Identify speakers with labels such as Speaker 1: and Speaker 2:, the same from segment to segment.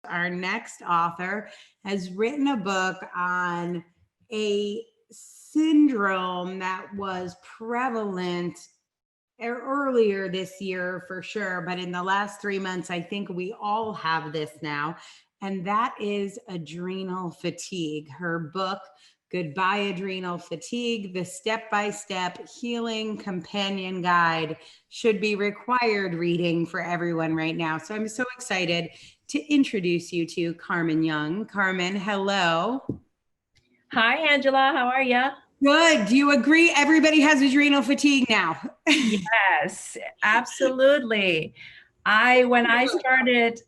Speaker 1: Our next author has written a book on a syndrome that was prevalent earlier this year for sure, but in the last 3 months, I think we all have this now. And that is adrenal fatigue. Her book, Goodbye Adrenal Fatigue, the step-by-step healing companion guide, should be required reading for everyone right now. So I'm so excited to introduce you to Carmen Leung. Carmen, hello.
Speaker 2: Hi, Angela. How are you?
Speaker 1: Good. Do you agree everybody has adrenal fatigue now?
Speaker 2: Yes, absolutely. When I started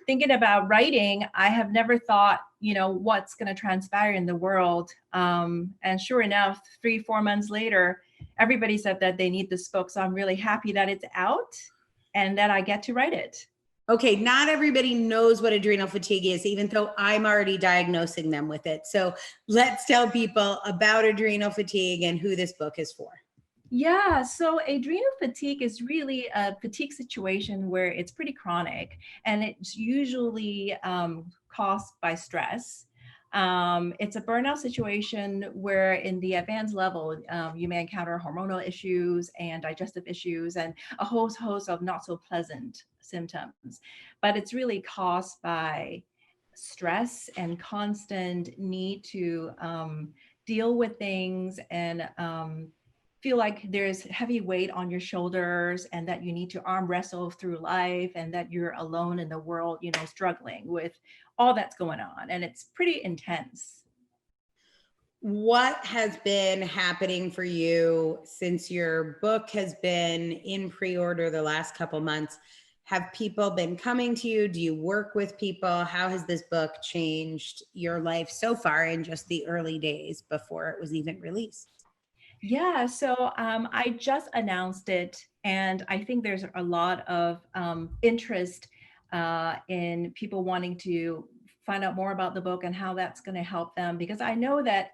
Speaker 2: thinking about writing, I have never thought, what's going to transpire in the world. And sure enough, 3, 4 months later, everybody said that they need this book. So I'm really happy that it's out and that I get to write it.
Speaker 1: Okay, not everybody knows what adrenal fatigue is, even though I'm already diagnosing them with it. So let's tell people about adrenal fatigue and who this book is for.
Speaker 2: Yeah, so adrenal fatigue is really a fatigue situation where it's pretty chronic and it's usually caused by stress. It's a burnout situation where in the advanced level, you may encounter hormonal issues and digestive issues and a host of not so pleasant symptoms. But it's really caused by stress and constant need to deal with things and feel like there's heavy weight on your shoulders and that you need to arm wrestle through life and that you're alone in the world, struggling with all that's going on. And it's pretty intense.
Speaker 1: What has been happening for you since your book has been in pre-order the last couple months? Have people been coming to you? Do you work with people? How has this book changed your life so far in just the early days before it was even released?
Speaker 2: Yeah, so I just announced it, and I think there's a lot of interest in people wanting to find out more about the book and how that's going to help them because I know that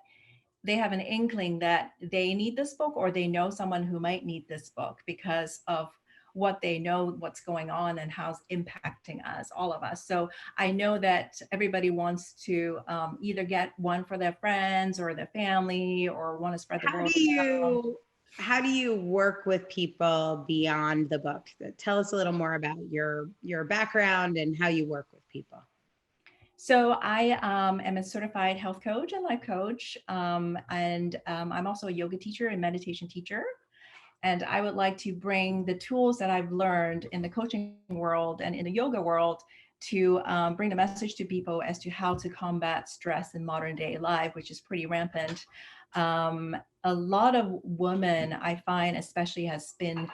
Speaker 2: they have an inkling that they need this book or they know someone who might need this book because of what they know, what's going on and how it's impacting us, all of us. So I know that everybody wants to either get one for their friends or their family or want to spread the
Speaker 1: How
Speaker 2: word
Speaker 1: do
Speaker 2: around.
Speaker 1: you work with people beyond the book? Tell us a little more about your background and how you work with people.
Speaker 2: So I am a certified health coach and life coach, and I'm also a yoga teacher and meditation teacher. And I would like to bring the tools that I've learned in the coaching world and in the yoga world to bring the message to people as to how to combat stress in modern day life, which is pretty rampant. A lot of women, I find, especially, has been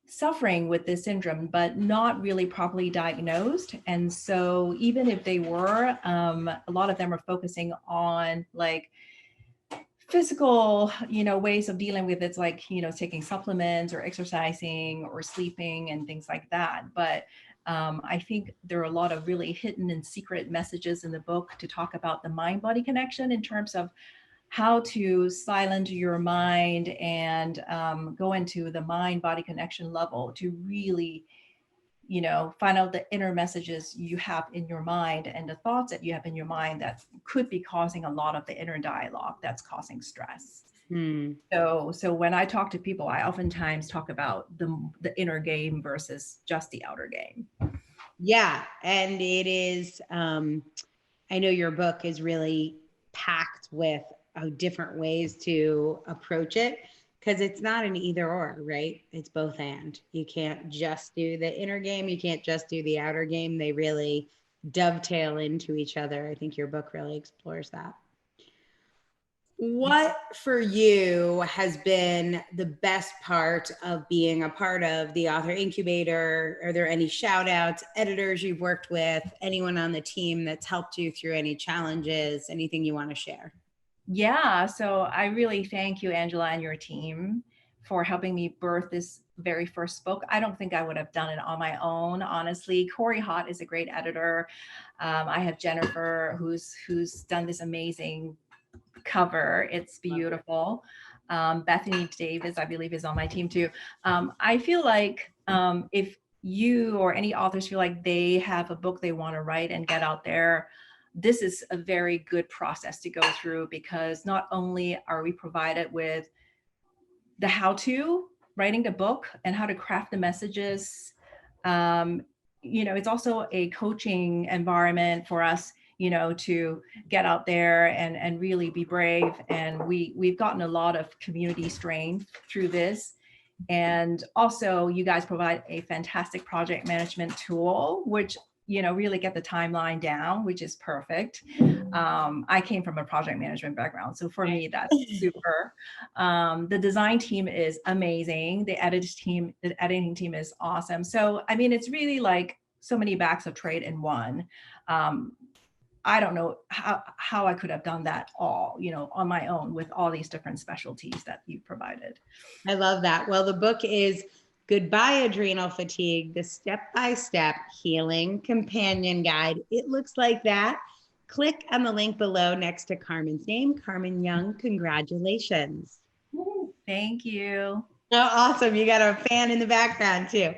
Speaker 2: suffering with this syndrome, but not really properly diagnosed. And so even if they were, a lot of them are focusing on like physical, ways of dealing with it. It's like, taking supplements or exercising or sleeping and things like that. But I think there are a lot of really hidden and secret messages in the book to talk about the mind-body connection in terms of how to silence your mind and go into the mind-body connection level to really find out the inner messages you have in your mind and the thoughts that you have in your mind that could be causing a lot of the inner dialogue that's causing stress.
Speaker 1: Hmm.
Speaker 2: So when I talk to people, I oftentimes talk about the inner game versus just the outer game.
Speaker 1: Yeah, and it is. I know your book is really packed with different ways to approach it because it's not an either or, right? It's both and. You can't just do the inner game. You can't just do the outer game. They really dovetail into each other. I think your book really explores that. What for you has been the best part of being a part of the author incubator? Are there any shout outs, editors you've worked with, anyone on the team that's helped you through any challenges, anything you want to share?
Speaker 2: Yeah, so I really thank you, Angela, and your team for helping me birth this very first book. I don't think I would have done it on my own, honestly. Corey Hott is a great editor. I have Jennifer, who's done this amazing cover. It's beautiful. Bethany Davis, I believe, is on my team too. I feel like if you or any authors feel like they have a book they want to write and get out there, this is a very good process to go through, because not only are we provided with the how-to writing the book and how to craft the messages, it's also a coaching environment for us, to get out there and really be brave. And we've gotten a lot of community strength through this. And also, you guys provide a fantastic project management tool, which really get the timeline down, which is perfect. I came from a project management background, so for me, that's super. The design team is amazing. The editing team is awesome. So, I mean, it's really like so many backs of trade in one. I don't know how I could have done that all, on my own with all these different specialties that you provided.
Speaker 1: I love that. Well, the book is Goodbye Adrenal Fatigue, the step-by-step healing companion guide. It looks like that. Click on the link below next to Carmen's name, Carmen Leung. Congratulations.
Speaker 2: Thank you.
Speaker 1: Oh, awesome. You got a fan in the background too.